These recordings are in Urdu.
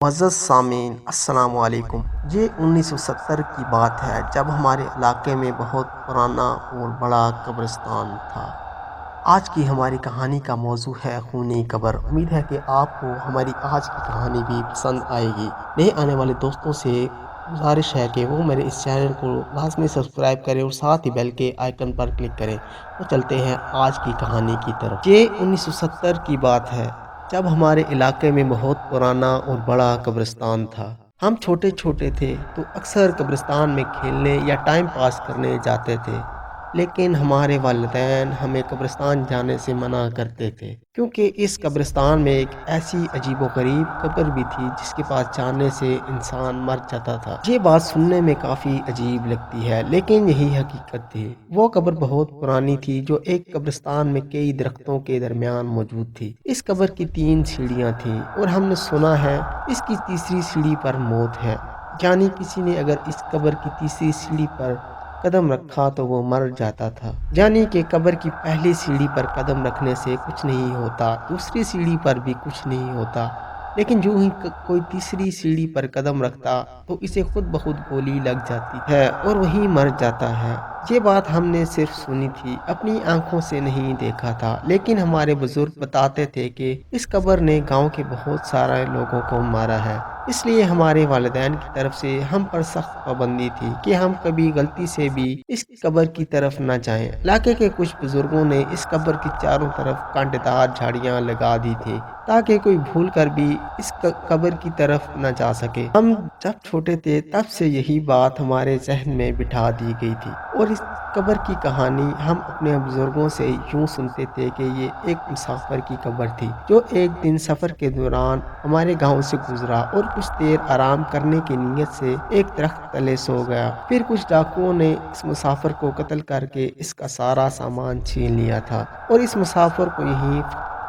معزز سامعین السلام علیکم۔ یہ 1970 کی بات ہے جب ہمارے علاقے میں بہت پرانا اور بڑا قبرستان تھا۔ آج کی ہماری کہانی کا موضوع ہے خونی قبر۔ امید ہے کہ آپ کو ہماری آج کی کہانی بھی پسند آئے گی۔ نئے آنے والے دوستوں سے گزارش ہے کہ وہ میرے اس چینل کو لازمی سبسکرائب کریں اور ساتھ ہی بیل کے آئیکن پر کلک کریں۔ تو چلتے ہیں آج کی کہانی کی طرف۔ یہ 1970 کی بات ہے جب ہمارے علاقے میں بہت پرانا اور بڑا قبرستان تھا۔ ہم چھوٹے چھوٹے تھے تو اکثر قبرستان میں کھیلنے یا ٹائم پاس کرنے جاتے تھے، لیکن ہمارے والدین ہمیں قبرستان جانے سے منع کرتے تھے کیونکہ اس قبرستان میں ایک ایسی عجیب و غریب قبر بھی تھی جس کے پاس جانے سے انسان مر جاتا تھا۔ یہ بات سننے میں کافی عجیب لگتی ہے لیکن یہی حقیقت تھی۔ وہ قبر بہت پرانی تھی جو ایک قبرستان میں کئی درختوں کے درمیان موجود تھی۔ اس قبر کی 3 سیڑھیاں تھیں اور ہم نے سنا ہے اس کی تیسری سیڑھی پر موت ہے، یعنی کسی نے اگر اس قبر کی تیسری سیڑھی پر قدم رکھا تو وہ مر جاتا تھا۔ یعنی کہ قبر کی پہلی سیڑھی پر قدم رکھنے سے کچھ نہیں ہوتا، دوسری سیڑھی پر بھی کچھ نہیں ہوتا، لیکن جو ہی کوئی تیسری سیڑھی پر قدم رکھتا تو اسے خود بخود گولی لگ جاتی ہے اور وہی مر جاتا ہے۔ یہ بات ہم نے صرف سنی تھی، اپنی آنکھوں سے نہیں دیکھا تھا، لیکن ہمارے بزرگ بتاتے تھے کہ اس قبر نے گاؤں کے بہت سارے لوگوں کو مارا ہے۔ اس لیے ہمارے والدین کی طرف سے ہم پر سخت پابندی تھی کہ ہم کبھی غلطی سے بھی اس قبر کی طرف نہ جائیں۔ علاقے کے کچھ بزرگوں نے اس قبر کی چاروں طرف کانٹے دار جھاڑیاں لگا دی تھی تاکہ کوئی بھول کر بھی اس قبر کی طرف نہ جا سکے۔ ہم جب چھوٹے تھے تب سے یہی بات ہمارے ذہن میں بٹھا دی گئی تھی اور اس قبر کی کہانی ہم اپنے بزرگوں سے یوں سنتے تھے کہ یہ ایک مسافر کی قبر تھی جو ایک دن سفر کے دوران ہمارے گاؤں سے گزرا اور کچھ دیر آرام کرنے کی نیت سے ایک درخت تلے سو گیا۔ پھر کچھ ڈاکوؤں نے اس مسافر کو قتل کر کے اس کا سارا سامان چھین لیا تھا اور اس مسافر کو یہیں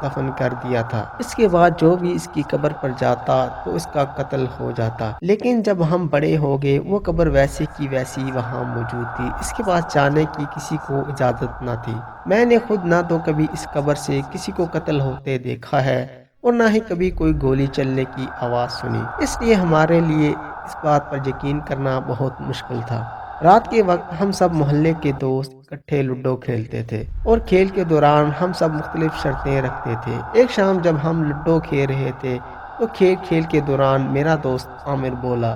دفن کر دیا تھا۔ اس کے بعد جو بھی اس کی قبر پر جاتا تو اس کا قتل ہو جاتا، لیکن جب ہم بڑے ہو گئے وہ قبر ویسی کی ویسی وہاں موجود تھی، اس کے پاس جانے کی کسی کو اجازت نہ تھی۔ میں نے خود نہ تو کبھی اس قبر سے کسی کو قتل ہوتے دیکھا ہے اور نہ ہی کبھی کوئی گولی چلنے کی آواز سنی، اس لیے ہمارے لیے اس بات پر یقین کرنا بہت مشکل تھا۔ رات کے وقت ہم سب محلے کے دوست اکٹھے لوڈو کھیلتے تھے اور کھیل کے دوران ہم سب مختلف شرطیں رکھتے تھے۔ ایک شام جب ہم لوڈو کھیل رہے تھے تو کھیل کے دوران میرا دوست عامر بولا،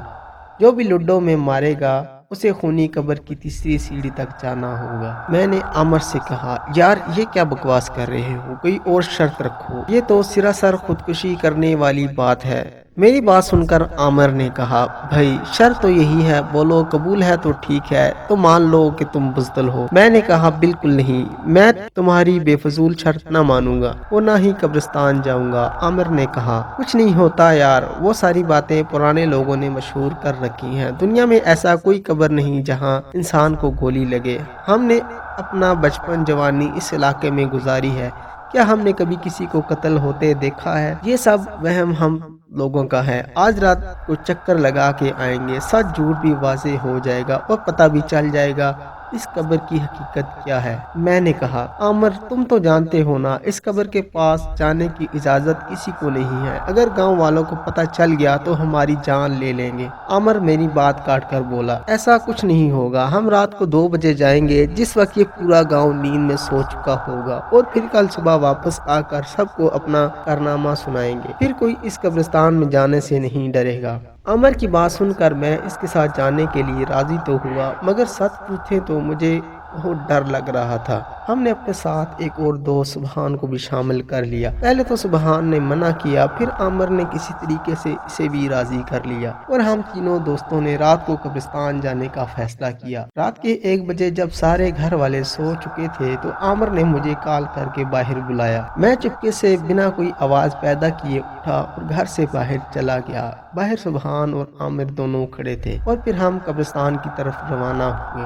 جو بھی لوڈو میں مارے گا اسے خونی قبر کی تیسری سیڑھی تک جانا ہوگا۔ میں نے عامر سے کہا، یار یہ کیا بکواس کر رہے ہو، کوئی اور شرط رکھو، یہ تو سراسر خودکشی کرنے والی بات ہے۔ میری بات سن کر عامر نے کہا، بھائی شرط تو یہی ہے، بولو قبول ہے تو ٹھیک ہے، تو مان لو کہ تم بزدل ہو۔ میں نے کہا، بالکل نہیں، میں تمہاری بے فضول شرط نہ مانوں گا اور نہ ہی قبرستان جاؤں گا۔ عامر نے کہا، کچھ نہیں ہوتا یار، وہ ساری باتیں پرانے لوگوں نے مشہور کر رکھی ہیں، دنیا میں ایسا کوئی قبر نہیں جہاں انسان کو گولی لگے۔ ہم نے اپنا بچپن جوانی اس علاقے میں گزاری ہے، کیا ہم نے کبھی کسی کو قتل ہوتے دیکھا ہے؟ یہ سب وہم ہم لوگوں کا ہے۔ آج رات کو چکر لگا کے آئیں گے، سچ جھوٹ بھی واضح ہو جائے گا اور پتہ بھی چل جائے گا اس قبر کی حقیقت کیا ہے۔ میں نے کہا، عامر تم تو جانتے ہو نا، اس قبر کے پاس جانے کی اجازت کسی کو نہیں ہے، اگر گاؤں والوں کو پتہ چل گیا تو ہماری جان لے لیں گے۔ عامر میری بات کاٹ کر بولا، ایسا کچھ نہیں ہوگا، ہم رات کو 2 بجے جائیں گے جس وقت یہ پورا گاؤں نیند میں سو چکا ہوگا اور پھر کل صبح واپس آ کر سب کو اپنا کارنامہ سنائیں گے، پھر کوئی اس قبرستان میں جانے سے نہیں ڈرے گا۔ عامر کی بات سن کر میں اس کے ساتھ جانے کے لیے راضی تو ہوا، مگر سچ پوچھیں تو مجھے بہت ڈر لگ رہا تھا۔ ہم نے اپنے ساتھ ایک اور دوست سبحان کو بھی شامل کر لیا۔ پہلے تو سبحان نے منع کیا، پھر عامر نے کسی طریقے سے اسے بھی راضی کر لیا اور ہم تینوں دوستوں نے رات کو قبرستان جانے کا فیصلہ کیا۔ رات کے 1 بجے جب سارے گھر والے سو چکے تھے تو عامر نے مجھے کال کر کے باہر بلایا۔ میں چپکے سے بنا کوئی آواز پیدا کیے اٹھا اور گھر سے باہر چلا گیا۔ باہر سبحان اور عامر دونوں کھڑے تھے اور پھر ہم قبرستان کی طرف روانہ ہوئے۔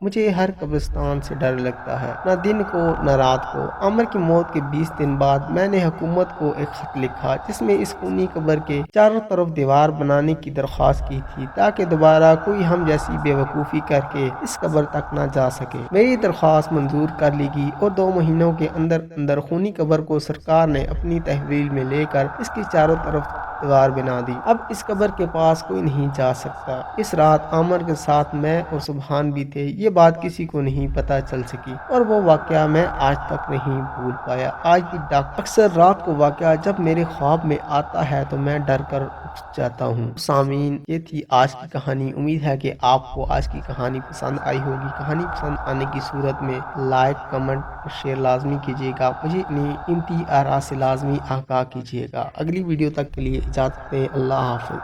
مجھے ہر قبرستان سے ڈر لگتا ہے، نہ دن کو نہ رات کو۔ عامر کی موت کے 20 دن بعد میں نے حکومت کو ایک خط لکھا جس میں اس خونی قبر کے چاروں طرف دیوار بنانے کی درخواست کی تھی تاکہ دوبارہ کوئی ہم جیسی بے وقوفی کر کے اس قبر تک نہ جا سکے۔ میری درخواست منظور کر لی گئی اور 2 مہینوں کے اندر خونی قبر کو سرکار نے اپنی تحویل میں لے کر اس کی چاروں طرف دیوار بنا دی۔ اب اس قبر کے پاس کوئی نہیں جا سکتا۔ اس رات عامر کے ساتھ میں اور سبحان بھی تھے، یہ بات کسی کو نہیں پتہ چل سکی اور وہ واقعہ میں آج تک نہیں بھول پایا۔ آج بھی اکثر رات کو واقعہ جب میرے خواب میں آتا ہے تو میں ڈر کر اٹھ جاتا ہوں۔ سامعین، یہ تھی آج کی کہانی۔ امید ہے کہ آپ کو آج کی کہانی پسند آئی ہوگی۔ کہانی پسند آنے کی صورت میں لائک، کمنٹ اور شیئر لازمی کیجیے گا۔ مجھے اپنی قیمتی آراء سے لازمی آگاہ کیجیے گا۔ اگلی ویڈیو تک کے لیے اجازت دیں۔ اللہ حافظ۔